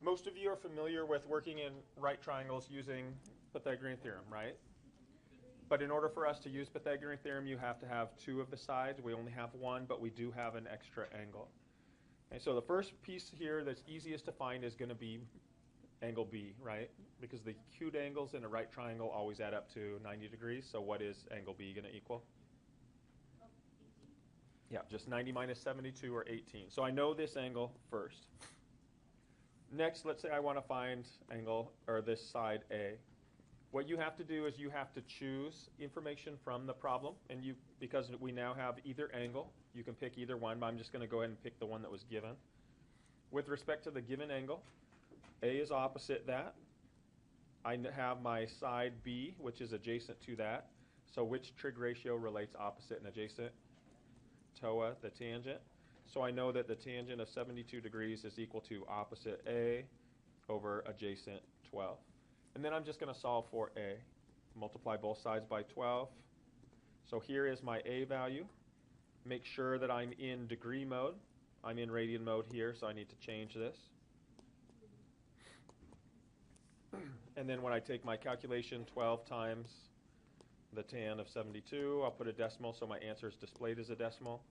Most of you are familiar with working in right triangles using Pythagorean theorem, right? But in order for us to use Pythagorean theorem, you have to have two of the sides. We only have one, but we do have an extra angle. Okay, so the first piece here that's easiest to find is going to be angle B, right? Because the acute angles in a right triangle always add up to 90 degrees. So what is angle B going to equal? Yeah, just 90 minus 72 or 18. So I know this angle first. Next, let's say I want to find angle, or this side A. What you have to do is you have to choose information from the problem, and because we now have either angle, you can pick either one, but I'm just going to go ahead and pick the one that was given. With respect to the given angle, A is opposite that. I have my side B, which is adjacent to that. So which trig ratio relates opposite and adjacent? TOA, the tangent. So I know that the tangent of 72 degrees is equal to opposite A over adjacent 12. And then I'm just going to solve for A. Multiply both sides by 12. So here is my A value. Make sure that I'm in degree mode. I'm in radian mode here, so I need to change this. And then when I take my calculation, 12 times the tan of 72, I'll put a decimal so my answer is displayed as a decimal.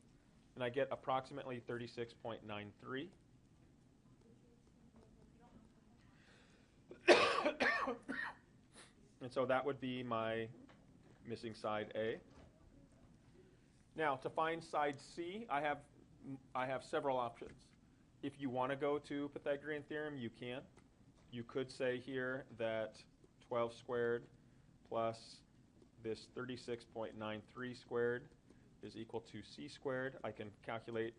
And I get approximately 36.93. And so that would be my missing side A. Now, to find side C, I have several options. If you want to go to Pythagorean theorem, you can. You could say here that 12 squared plus this 36.93 squared is equal to C squared. I can calculate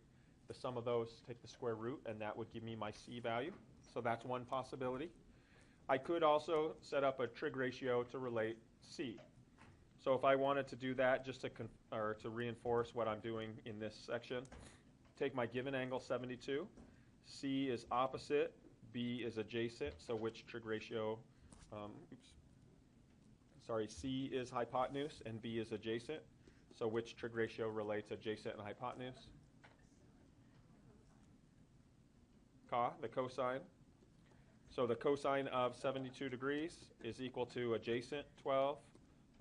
the sum of those, take the square root, and that would give me my C value. So that's one possibility. I could also set up a trig ratio to relate C. So if I wanted to do that just to reinforce what I'm doing in this section, take my given angle 72. C is opposite, B is adjacent, so which trig ratio, C is hypotenuse and B is adjacent. So which trig ratio relates adjacent and hypotenuse? The cosine. So the cosine of 72 degrees is equal to adjacent 12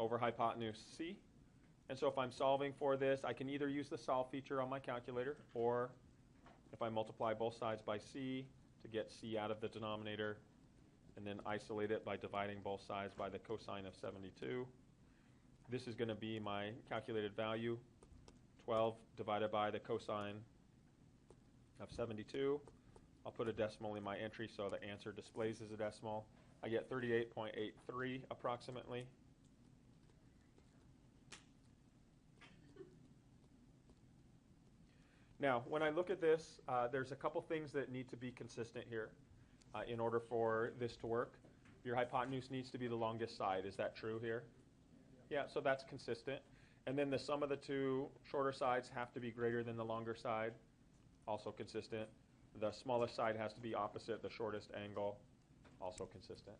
over hypotenuse C. And so if I'm solving for this, I can either use the solve feature on my calculator, or if I multiply both sides by C to get C out of the denominator, and then isolate it by dividing both sides by the cosine of 72. This is going to be my calculated value, 12 divided by the cosine of 72. I'll put a decimal in my entry so the answer displays as a decimal. I get 38.83 approximately. Now, when I look at this, there's a couple things that need to be consistent here in order for this to work. Your hypotenuse needs to be the longest side. Is that true here? Yeah, so that's consistent. And then the sum of the two shorter sides have to be greater than the longer side. Also consistent. The smallest side has to be opposite the shortest angle. Also consistent.